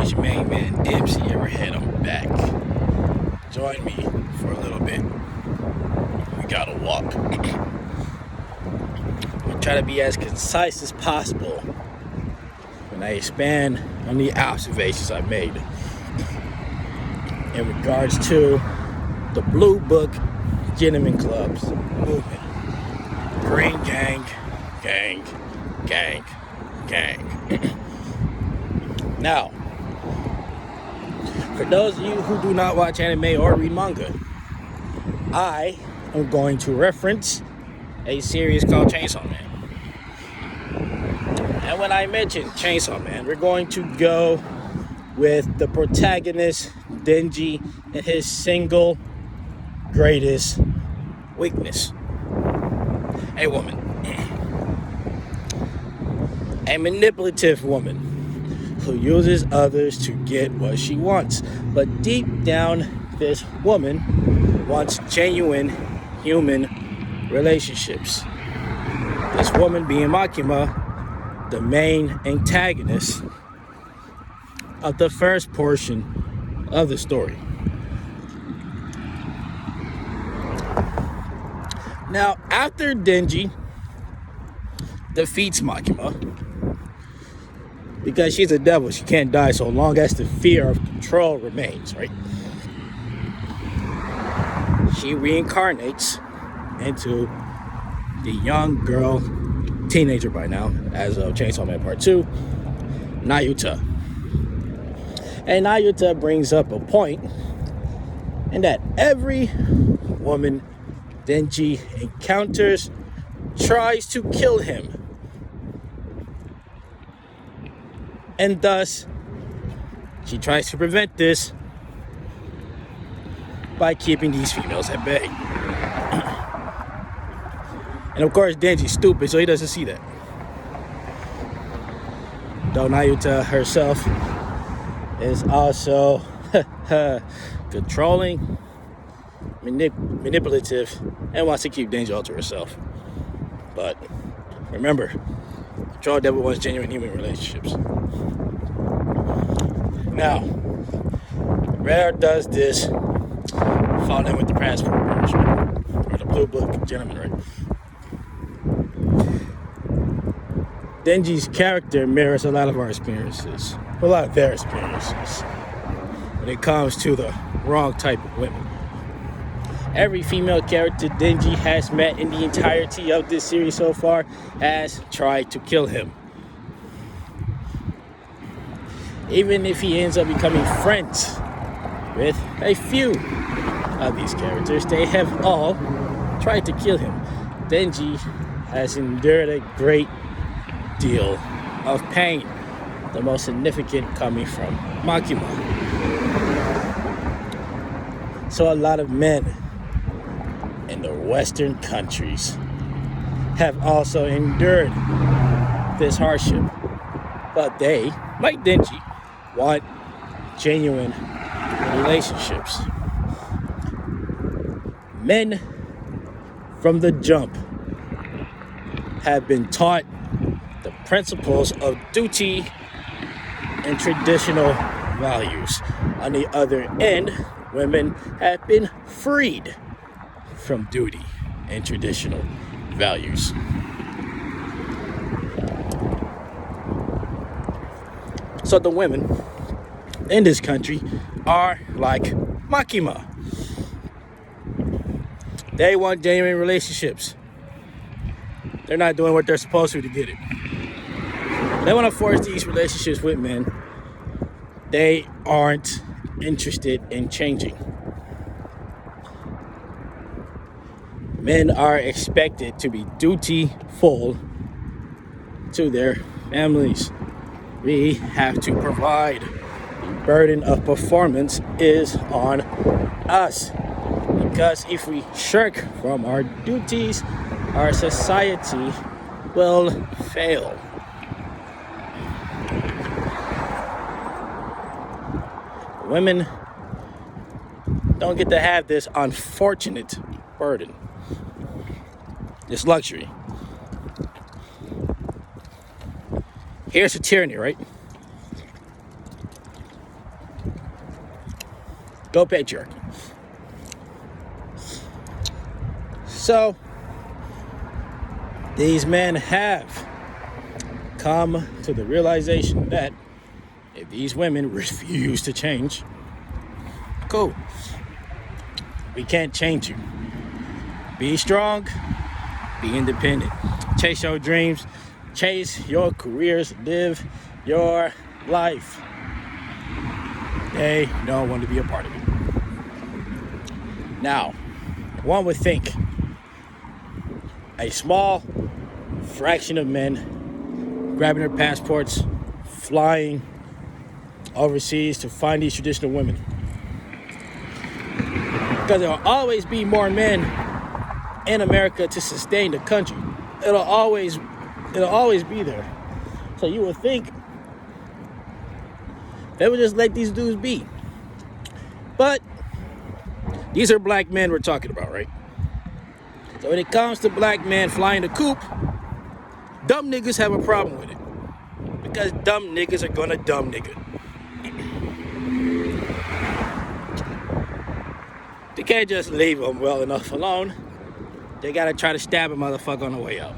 It's your main man, MC Everhead. I'm back. Join me for a little bit. We gotta walk. I'm trying to be as concise as possible when I expand on the observations I made in regards to the Blue Book Gentlemen Clubs movement. Green gang, gang, gang, gang. Now, for those of you who do not watch anime or read manga, I am going to reference a series called Chainsaw Man. And when I mention Chainsaw Man, we're going to go with the protagonist, Denji, and his single greatest weakness. A woman. A manipulative woman who uses others to get what she wants. But deep down, this woman wants genuine human relationships. This woman being Makima, the main antagonist of the first portion of the story. Now, after Denji defeats Makima, because she's a devil, she can't die so long as the fear of control remains, right? She reincarnates into the young girl, teenager by now, as of Chainsaw Man Part 2, Nayuta. And Nayuta brings up a point in that every woman Denji encounters tries to kill him. And thus, she tries to prevent this by keeping these females at bay. And of course, Denji's stupid, so he doesn't see that. Though Nayuta herself is also controlling, manipulative, and wants to keep Denji all to herself. But remember, Control Devil wants genuine human relationships. Now, Rare does this, following with the past programs, or the Blue Book Gentlemen, right? Denji's character mirrors a lot of our experiences, a lot of their experiences, when it comes to the wrong type of women. Every female character Denji has met in the entirety of this series so far has tried to kill him. Even if he ends up becoming friends with a few of these characters, they have all tried to kill him. Denji has endured a great deal of pain, the most significant coming from Makima. So a lot of men in the Western countries have also endured this hardship, but they, like Denji, want genuine relationships. Men from the jump have been taught the principles of duty and traditional values. On the other end, women have been freed from duty and traditional values. So the women in this country are like Makima. They want genuine relationships. They're not doing what they're supposed to get it. They want to force these relationships with men. They aren't interested in changing. Men are expected to be dutiful to their families. We have to provide. The burden of performance is on us. Because if we shirk from our duties, our society will fail. Women don't get to have this unfortunate burden, this luxury. Here's the tyranny, right? Go patriarchy. So, these men have come to the realization that if these women refuse to change, cool. We can't change you. Be strong, be independent. Chase your dreams, chase your careers, live your life. They don't want to be a part of it. Now, one would think a small fraction of men grabbing their passports, flying overseas to find these traditional women. Because there will always be more men in America to sustain the country. It'll always be there. So you would think they would just let these dudes be. But these are black men we're talking about, right? So when it comes to black men flying the coop, dumb niggas have a problem with it. Because dumb niggas are gonna dumb nigga. They can't just leave them well enough alone. They gotta try to stab a motherfucker on the way out.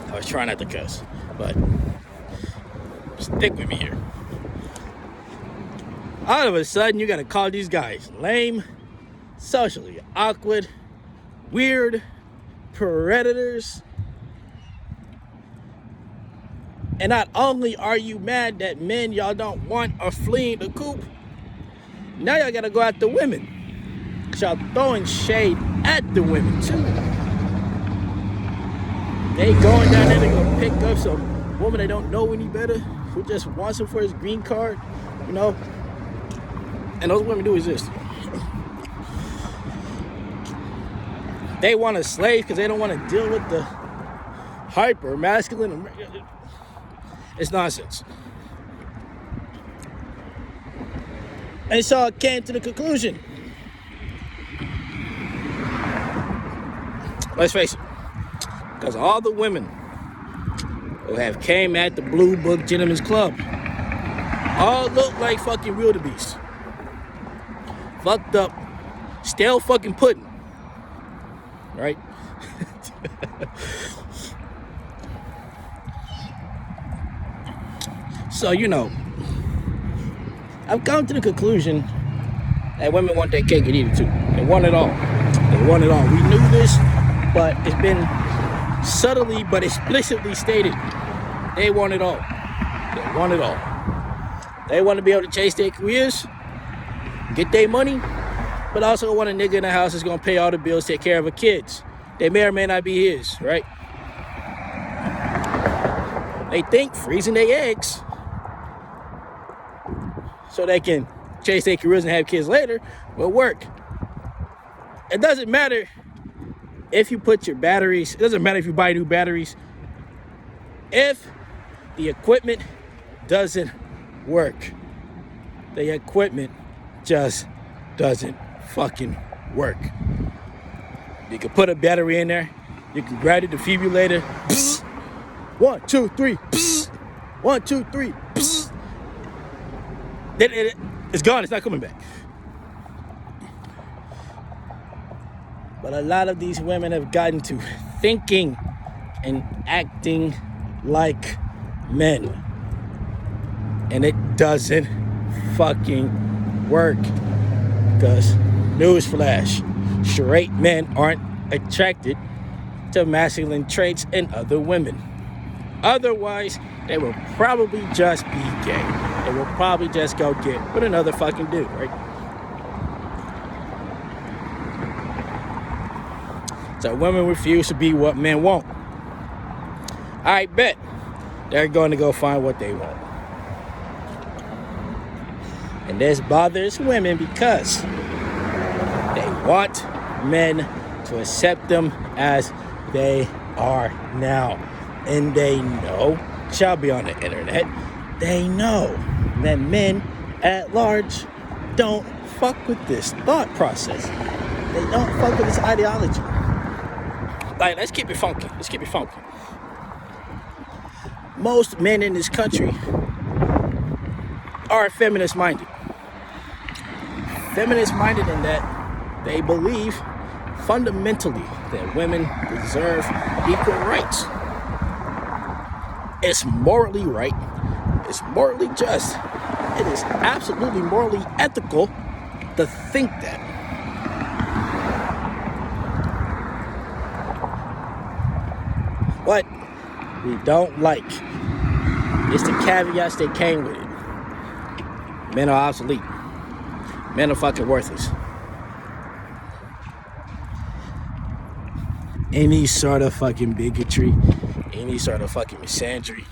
I was trying not to cuss, but stick with me here. All of a sudden, you gotta call these guys lame, socially awkward, weird, predators. And not only are you mad that men y'all don't want are fleeing the coop, now y'all gotta go after women. Cause y'all throwing shade at the women too. They going down there, they gonna pick up some woman they don't know any better, who just wants him for his green card, you know? And those women do exist. They want a slave because they don't want to deal with the hyper masculine. It's nonsense. And so I came to the conclusion. Let's face it, because all the women who have came at the Blue Book Gentlemen's Club all look like fucking wildebeests. Fucked up, stale fucking pudding. Right? So, you know, I've come to the conclusion that women want their cake and eat it too. They want it all. They want it all. We knew this, but it's been subtly but explicitly stated. They want it all. They want it all. They want to be able to chase their careers, get their money, but also want a nigga in the house that's going to pay all the bills, take care of her kids. They may or may not be his, right? They think freezing their eggs so they can chase their careers and have kids later will work. It doesn't matter if you put your batteries, it doesn't matter if you buy new batteries. If the equipment doesn't work, the equipment just doesn't fucking work. You can put a battery in there, you can grab the defibrillator, 1, 2, 3, 1, 2, 3, it's gone, it's not coming back. But a lot of these women have gotten to thinking and acting like men. And it doesn't fucking work. Because, newsflash, straight men aren't attracted to masculine traits in other women. Otherwise, they will probably just be gay. They will probably just go get with another fucking dude, right? So women refuse to be what men want. I bet they're going to go find what they want. And this bothers women because they want men to accept them as they are now. And they know, shall be on the internet, they know that men at large don't fuck with this thought process. They don't fuck with this ideology. Like, let's keep it funky. Let's keep it funky. Most men in this country are feminist minded. feminist minded in that they believe fundamentally that women deserve equal rights. It's morally right. It's morally just. It is absolutely morally ethical to think that. What we don't like is the caveats that came with it. Men are obsolete. Men are fucking worthless. Any sort of fucking bigotry, any sort of fucking misandry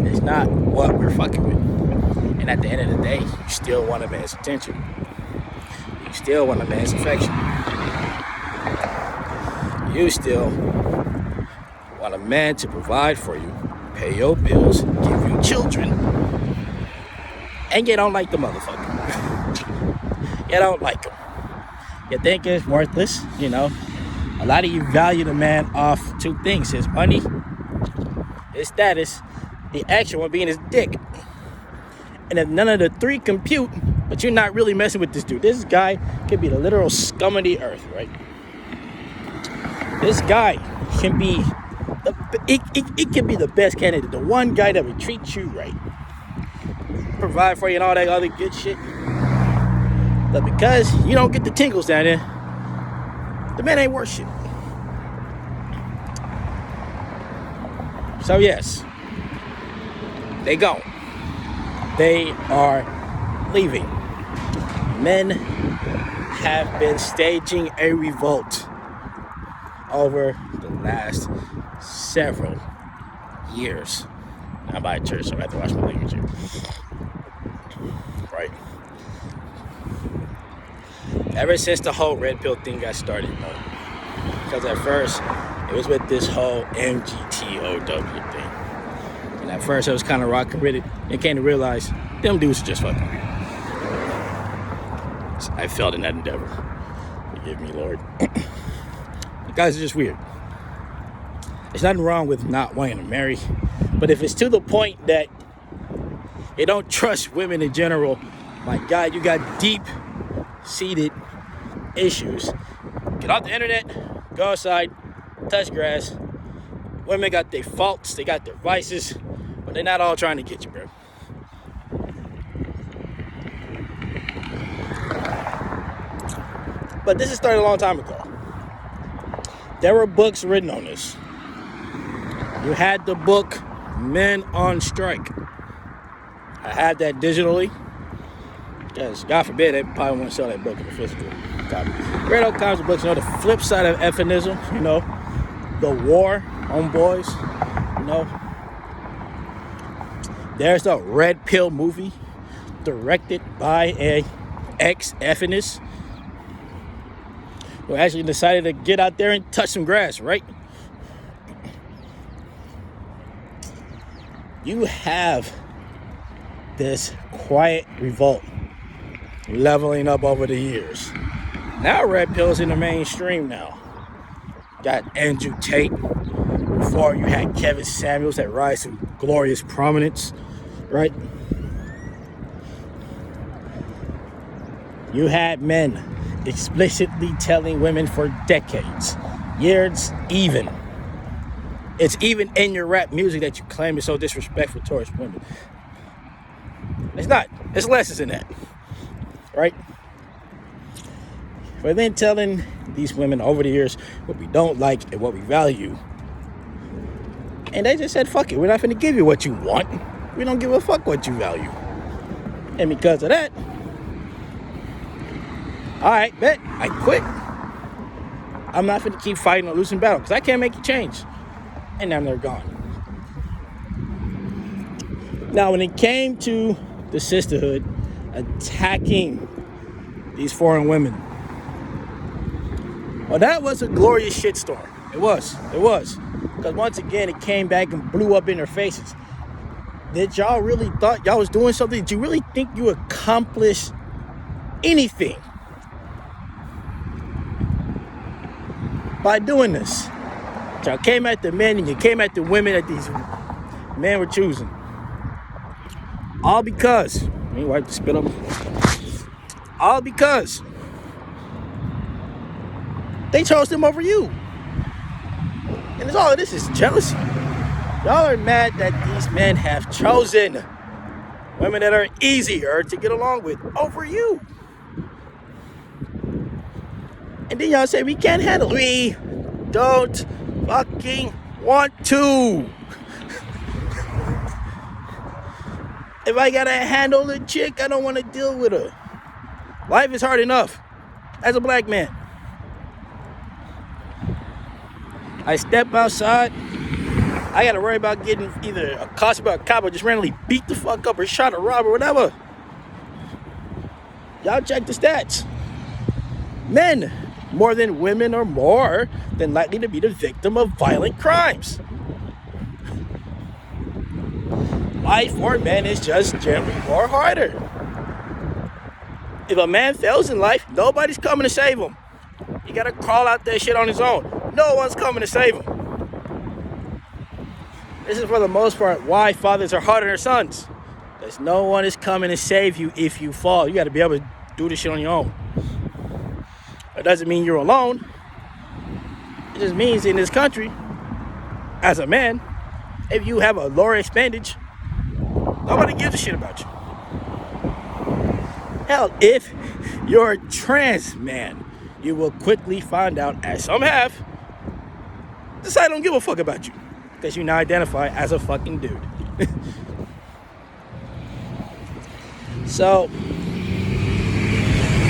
is not what we're fucking with. And at the end of the day, you still want a man's attention. You still want a man's affection. You still want a man to provide for you, pay your bills, give you children, and you don't like the motherfucker. You don't like him. You think it's worthless, you know. A lot of you value the man off two things: his money, his status, the actual one being his dick. And if none of the three compute, but you're not really messing with this dude. This guy could be the literal scum of the earth, right? This guy can be it can be the best candidate, the one guy that would treat you right, provide for you and all that other good shit. But because you don't get the tingles down there, the man ain't worth shit. So yes, they gone. They are leaving. Men have been staging a revolt over the last several years. I'm by church, so I have to watch my language here. Right. Ever since the whole red pill thing got started, because at first it was with this whole MGTOW thing, and at first I was kind of rocking with it, and came to realize them dudes are just fucking weird. So I failed in that endeavor. Forgive me, Lord. The guys are just weird. There's nothing wrong with not wanting to marry, but if it's to the point that you don't trust women in general, my God, you got deep-seated issues. Get off the internet, go outside, touch grass. Women got their faults, they got their vices, but they're not all trying to get you, bro. But this has started a long time ago. There were books written on this. You had the book Men on Strike. I had that digitally. Because, God forbid, they probably want to sell that book in a physical copy. Read all kinds of books, you know, the flip side of ephemism, you know, the war on boys, you know. There's a Red Pill movie directed by a ex-feminist who actually decided to get out there and touch some grass, right? You have this quiet revolt leveling up over the years. Now red pill's in the mainstream now. Got Andrew Tate. Before you had Kevin Samuels that rise to glorious prominence, right? You had men explicitly telling women for decades, years even. It's even in your rap music that you claim is so disrespectful towards women. It's not. It's less than that. Right? But then telling these women over the years what we don't like and what we value. And they just said, fuck it. We're not going to give you what you want. We don't give a fuck what you value. And because of that, all right, bet. I quit. I'm not going to keep fighting a losing battle because I can't make you change. And then they're gone. Now, when it came to the sisterhood attacking these foreign women, well, that was a glorious shitstorm. It was. Because once again, it came back and blew up in their faces. Did y'all really thought y'all was doing something? Did you really think you accomplished anything by doing this? Y'all came at the men and you came at the women that these men were choosing. All because, me wipe the spit up. All because they chose them over you. And it's all of this is jealousy. Y'all are mad that these men have chosen women that are easier to get along with over you. And then y'all say we can't handle it. We don't fucking want to. If I gotta handle a chick, I don't want to deal with her. Life is hard enough as a black man. I step outside, I gotta worry about getting either accosted by a cop or just randomly beat the fuck up or shot or rob or whatever. Y'all check the stats. Men, more than women, are more than likely to be the victim of violent crimes. Life for men is just generally more harder. If a man fails in life, nobody's coming to save him. He gotta crawl out that shit on his own. No one's coming to save him. This is for the most part why fathers are harder on their sons. Because no one is coming to save you if you fall. You gotta be able to do this shit on your own. It doesn't mean you're alone. It just means in this country, as a man, if you have a lower expenditure, nobody gives a shit about you. Hell, if you're a trans man, you will quickly find out, as some have, decide don't give a fuck about you. Because you now identify as a fucking dude. So,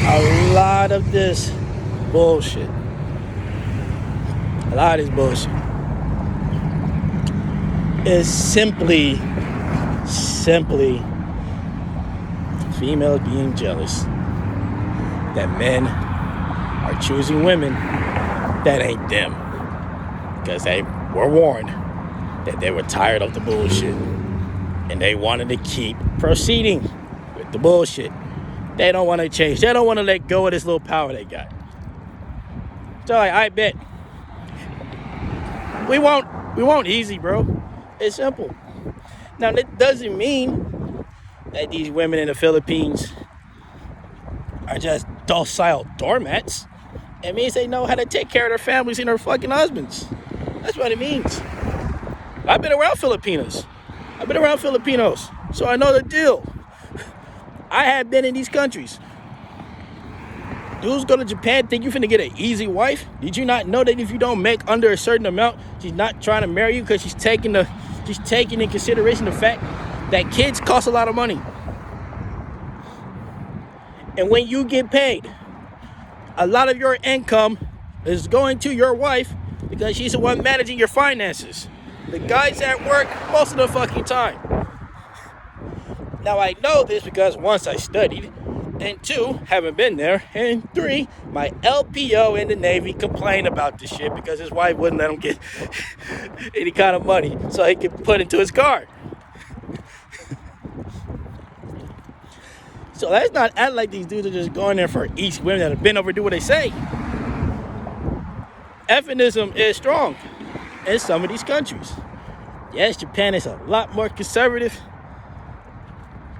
a lot of this bullshit. A lot of this bullshit is simply females being jealous that men are choosing women that ain't them, because they were warned that they were tired of the bullshit and they wanted to keep proceeding with the bullshit. They don't want to change. They don't want to let go of this little power they got. So I bet we won't easy, bro. It's simple. Now that doesn't mean that these women in the Philippines are just docile doormats. It means they know how to take care of their families and their fucking husbands. That's what it means. I've been around Filipinos. I've been around Filipinos, so I know the deal. I have been in these countries. Dudes go to Japan, think you finna get an easy wife? Did you not know that if you don't make under a certain amount, she's not trying to marry you because she's taking in consideration the fact that kids cost a lot of money. And when you get paid, a lot of your income is going to your wife because she's the one managing your finances. The guy's at work most of the fucking time. Now I know this because once I studied, and 2, haven't been there, and 3, my LPO in the Navy complained about this shit because his wife wouldn't let him get any kind of money so he could put into his card. So let's not act like these dudes are just going there for each women that have been over do what they say. Feminism is strong in some of these countries. Yes, Japan is a lot more conservative,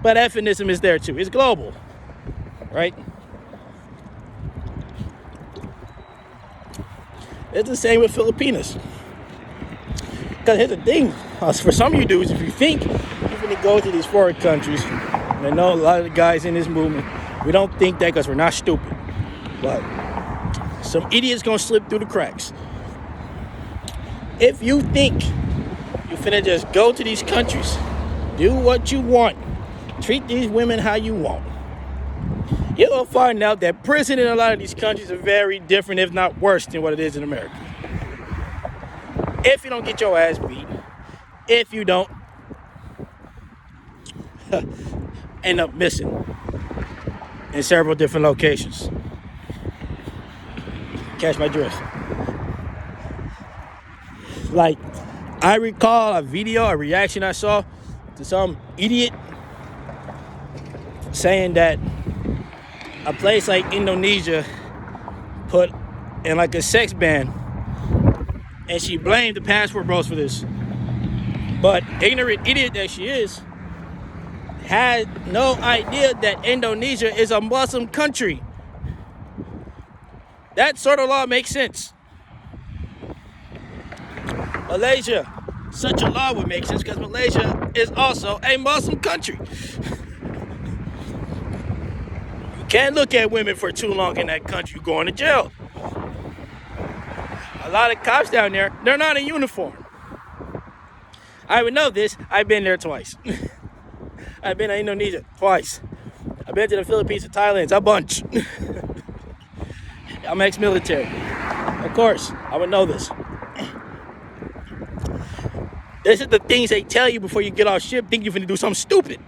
but feminism is there too. It's global. Right? It's the same with Filipinos. Because here's the thing, for some of you dudes, if you think you're going to go to these foreign countries, and I know a lot of the guys in this movement, we don't think that because we're not stupid. But some idiot's going to slip through the cracks. If you think you're finna just go to these countries, do what you want, treat these women how you want, you'll find out that prison in a lot of these countries are very different, if not worse, than what it is in America. If you don't get your ass beat, if you don't end up missing in several different locations. Catch my drift. Like, I recall a reaction I saw to some idiot saying that a place like Indonesia put in like a sex ban, and she blamed the passport bros for this. But ignorant idiot that she is, had no idea that Indonesia is a Muslim country. That sort of law makes sense. Malaysia, such a law would make sense because Malaysia is also a Muslim country. You can't look at women for too long in that country, you're going to jail. A lot of cops down there, they're not in uniform. I would know this, I've been there twice. I've been to Indonesia twice. I've been to the Philippines and Thailand a bunch. I'm ex-military. Of course, I would know this. This is the things they tell you before you get off ship, think you're finna do something stupid.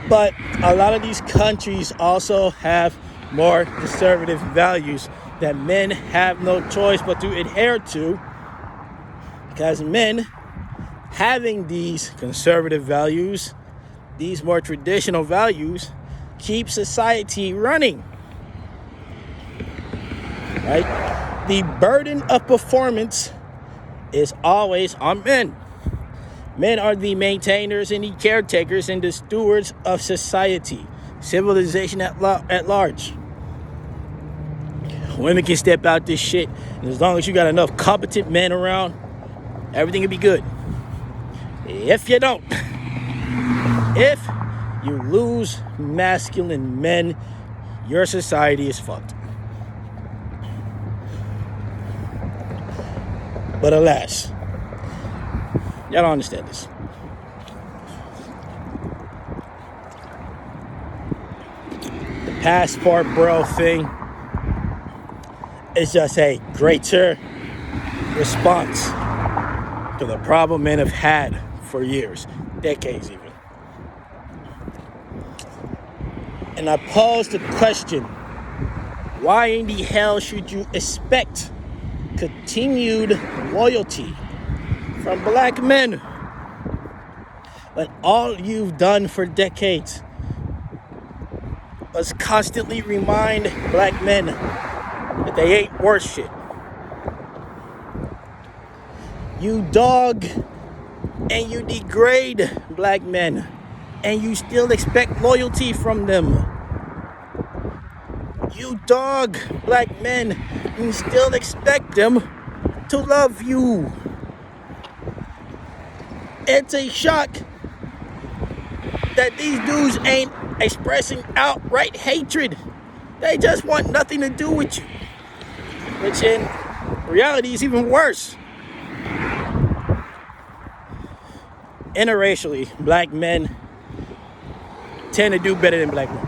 But a lot of these countries also have more conservative values that men have no choice but to adhere to, because men having these conservative values, these more traditional values, keep society running. Right? The burden of performance is always on men. Men are the maintainers and the caretakers and the stewards of society, civilization at large. Women can step out this shit, and as long as you got enough competent men around, everything will be good. If you don't, if you lose masculine men, your society is fucked. But alas, y'all don't understand this. The passport bro thing is just a greater response to the problem men have had for years, decades even. And I pose the question, why in the hell should you expect continued loyalty from black men when all you've done for decades was constantly remind black men that they ain't worth shit? You dog and you degrade black men, and you still expect loyalty from them. You dog black men and you still expect them to love you. It's a shock that these dudes ain't expressing outright hatred. They just want nothing to do with you, which in reality is even worse. Interracially, black men tend to do better than black women.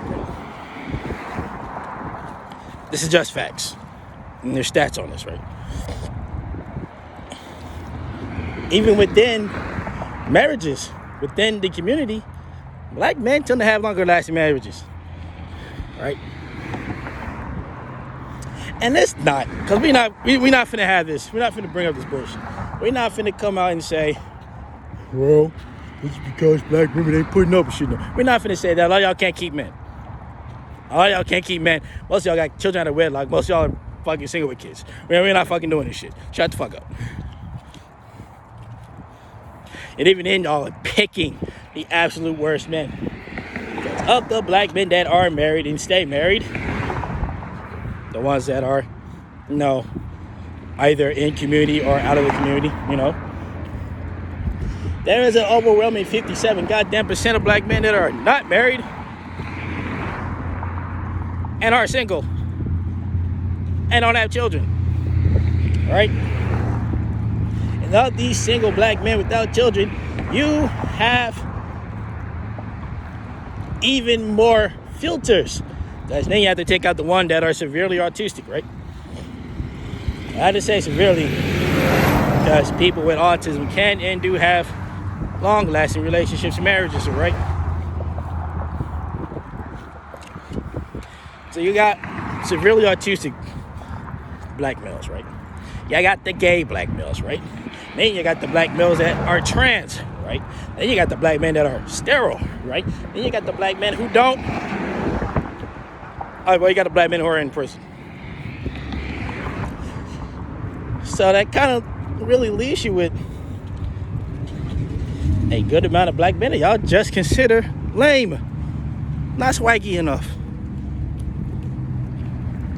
This is just facts. And there's stats on this, right? Even within marriages, within the community, black men tend to have longer lasting marriages, right? And it's not, because we're not finna have this. We're not finna bring up this bullshit. We're not finna come out and say, well, it's because black women ain't putting up with shit. No. We're not finna say that. A lot of y'all can't keep men. A lot of y'all can't keep men. Most of y'all got children out of wedlock. Most of y'all are fucking single with kids. We're not fucking doing this shit. Shut the fuck up. And even then, y'all are picking the absolute worst men. Because of the black men that are married and stay married, the ones that are, either in community or out of the community, there is an overwhelming 57 goddamn percent of black men that are not married and are single and don't have children, right? And of these single black men without children, you have even more filters. Then you have to take out the one that are severely autistic, right? I had to say severely because people with autism can and do have long-lasting relationships and marriages, right? So you got severely autistic black males, right? You got the gay black males, right? Then you got the black males that are trans, right? Then you got the black men that are sterile, right? Then you got the black men who don't. You got the black men who are in prison. So that kind of really leaves you with a good amount of black men that y'all just consider lame, not swaggy enough.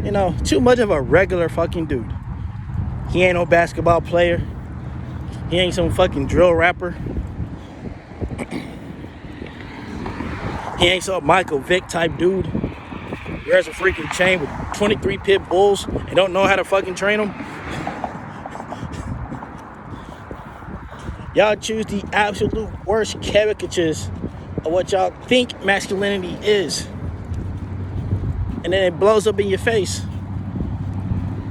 You know, too much of a regular fucking dude. He ain't no basketball player. He ain't some fucking drill rapper. He ain't some Michael Vick type dude. Wears a freaking chain with 23 pit bulls and don't know how to fucking train them. Y'all choose the absolute worst caricatures of what y'all think masculinity is. And then it blows up in your face.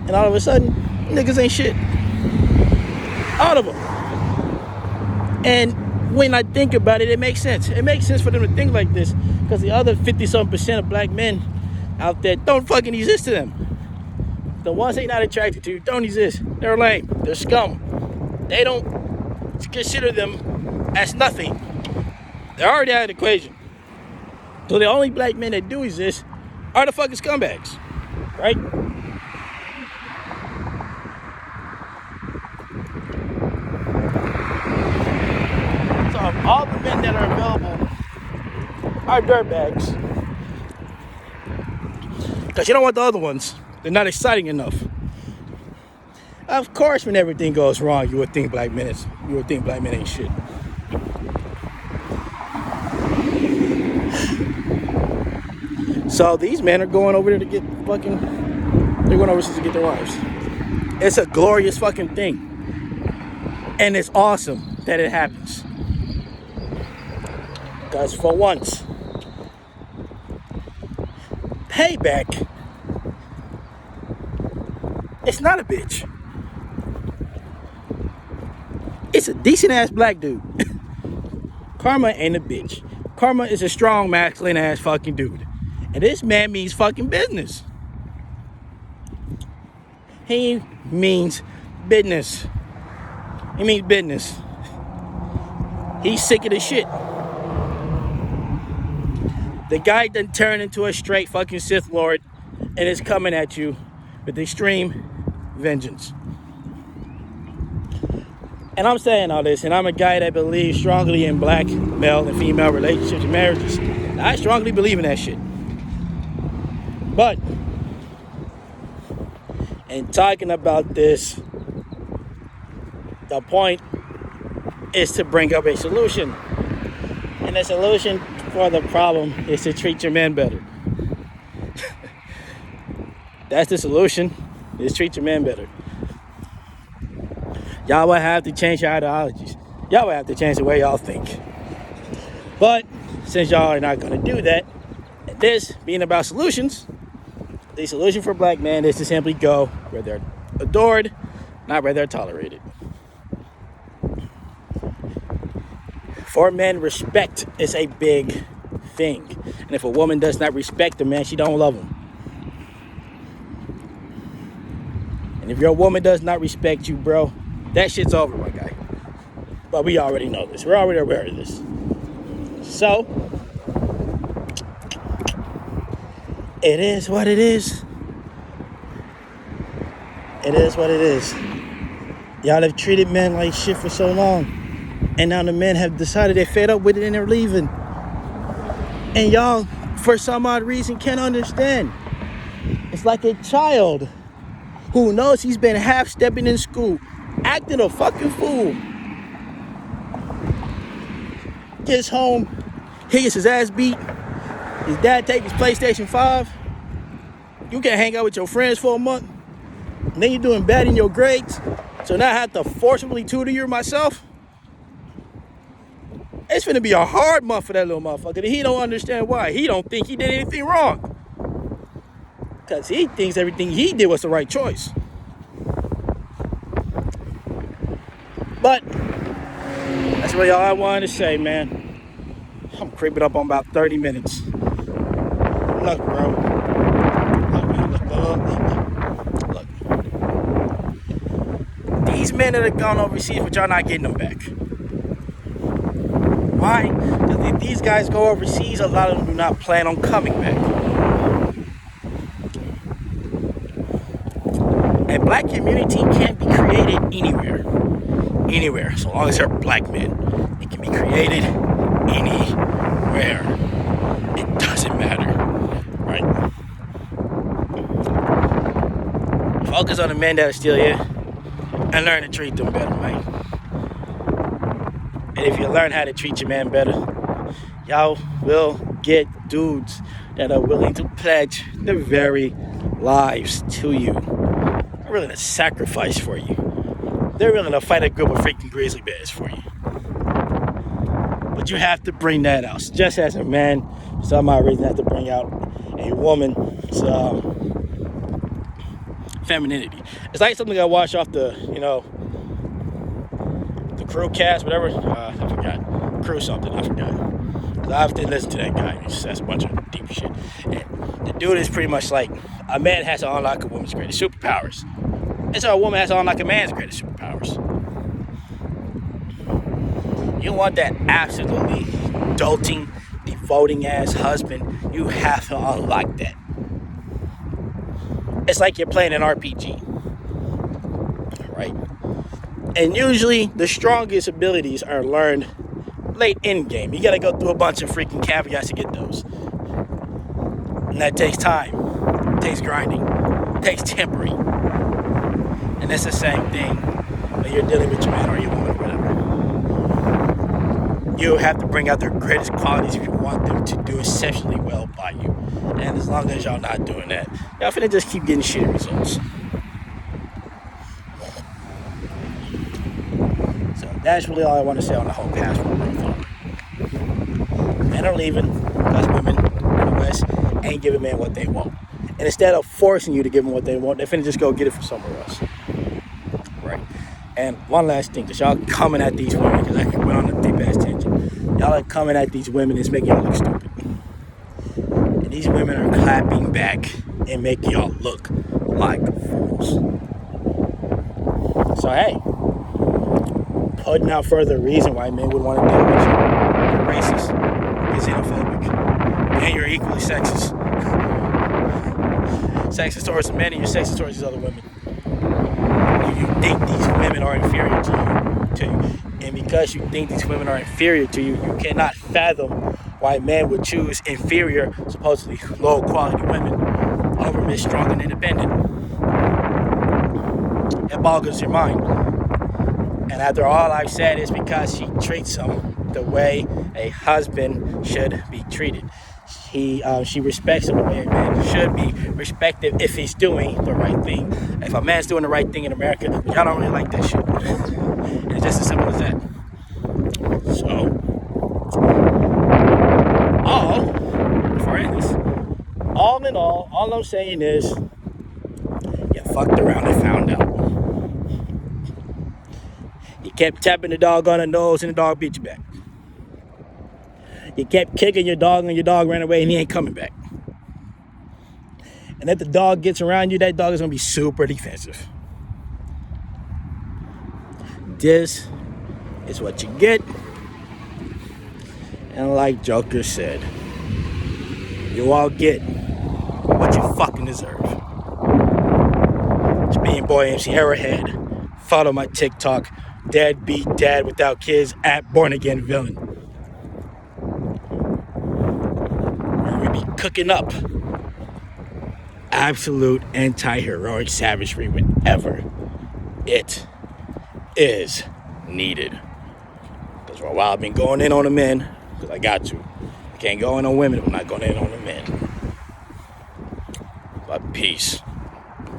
And all of a sudden, niggas ain't shit. All of them. And when I think about it, it makes sense. It makes sense for them to think like this. Because the other 50-something% of black men out there don't fucking exist to them. The ones they not attracted to don't exist. They're lame. They're scum. They don't consider them as nothing. They're already out of the equation. So the only black men that do exist are the fucking scumbags. Right? So all the men that are available are dirtbags. Because you don't want the other ones. They're not exciting enough. Of course, when everything goes wrong, you would think black men ain't shit. So these men are going over there to get fucking. They're going overseas to get their wives. It's a glorious fucking thing, and it's awesome that it happens. Because for once, payback. It's not a bitch. It's a decent ass black dude. Karma ain't a bitch. Karma is a strong, masculine ass fucking dude. And this man means fucking business. He means business. He means business. He's sick of the shit. The guy done turned into a straight fucking Sith Lord and is coming at you with extreme vengeance. And I'm saying all this, and I'm a guy that believes strongly in black, male, and female relationships and marriages. I strongly believe in that shit. But, in talking about this, the point is to bring up a solution. And the solution for the problem is to treat your men better. That's the solution, is treat your men better. Y'all will have to change your ideologies. Y'all will have to change the way y'all think. But since y'all are not going to do that, this being about solutions, the solution for black men is to simply go where they're adored, not where they're tolerated. For men, respect is a big thing. And if a woman does not respect a man, she don't love him. And if your woman does not respect you, bro, that shit's over, my guy. But we already know this. We're already aware of this. So, it is what it is. It is what it is. Y'all have treated men like shit for so long. And now the men have decided they're fed up with it and they're leaving. And y'all, for some odd reason, can't understand. It's like a child who knows he's been half-stepping in school, acting a fucking fool. Gets home, he gets his ass beat. His dad takes his PlayStation 5. You can't hang out with your friends for a month. And then you're doing bad in your grades. So now I have to forcibly tutor you myself. It's finna be a hard month for that little motherfucker. And he don't understand why. He don't think he did anything wrong. Because he thinks everything he did was the right choice. But that's really all I wanted to say, man. I'm creeping up on about 30 minutes. Look, bro. Look. These men that have gone overseas, but y'all not getting them back. Why? Because if these guys go overseas, a lot of them do not plan on coming back. And black community can be created anywhere, so long as they're black men. It can be created anywhere. It doesn't matter, right? Focus on the men that are still here and learn to treat them better, man. And if you learn how to treat your man better, y'all will get dudes that are willing to pledge their very lives to you. They're willing to sacrifice for you. They're willing to fight a group of freaking grizzly bears for you. But you have to bring that out. Just as a man, for some odd reason, have to bring out a woman's femininity. It's like something I watched off the, the Crew cast, whatever. I forgot. Crew something, I forgot. Because I have to listen to that guy. He says a bunch of deep shit. And the dude is pretty much like, a man has to unlock a woman's greatest superpowers. And so a woman has to unlock a man's greatest superpowers. You want that absolutely doting, devoting ass husband, you have to unlock that. It's like you're playing an RPG, right? And usually the strongest abilities are learned late in game. You gotta go through a bunch of freaking caveats to get those. And that takes time, it takes grinding, it takes tempering. And it's the same thing when you're dealing with your man or your woman or whatever. You have to bring out their greatest qualities if you want them to do exceptionally well by you. And as long as y'all not doing that, y'all finna just keep getting shitty results. So that's really all I want to say on the whole passport thing. Men are leaving because women in the West ain't giving men what they want. And instead of forcing you to give them what they want, they're finna just go get it from somewhere else. Right? And one last thing, because y'all coming at these women, because I went on a deep ass tangent. Y'all are coming at these women, it's making y'all look stupid. And these women are clapping back and making y'all look like fools. So hey, putting out further reason why men would want to deal with you. You're racist, you're xenophobic, and you're equally sexist. Sexist towards the men and you're sexist towards these other women. You think these women are inferior to you. And because you think these women are inferior to you, you cannot fathom why men would choose inferior, supposedly low quality women over Miss Strong and Independent. It boggles your mind. And after all I've said is because she treats him the way a husband should be treated. She respects him the way a man should be respected if he's doing the right thing. If a man's doing the right thing in America, y'all don't really like that shit. And it's just as simple as that. So, before I end this, all in all I'm saying is, you fucked around and found out. You kept tapping the dog on the nose and the dog beat you back. You kept kicking your dog and your dog ran away and he ain't coming back. And if the dog gets around you, that dog is going to be super defensive. This is what you get. And like Joker said, you all get what you fucking deserve. It's me and boy MC Arrowhead. Follow my TikTok, Deadbeat Dad Without Kids at Born Again Villain. We be cooking up absolute anti-heroic savagery whenever it is needed. Because for a while I've been going in on the men, because I got to. I can't go in on women if I'm not going in on the men. But peace.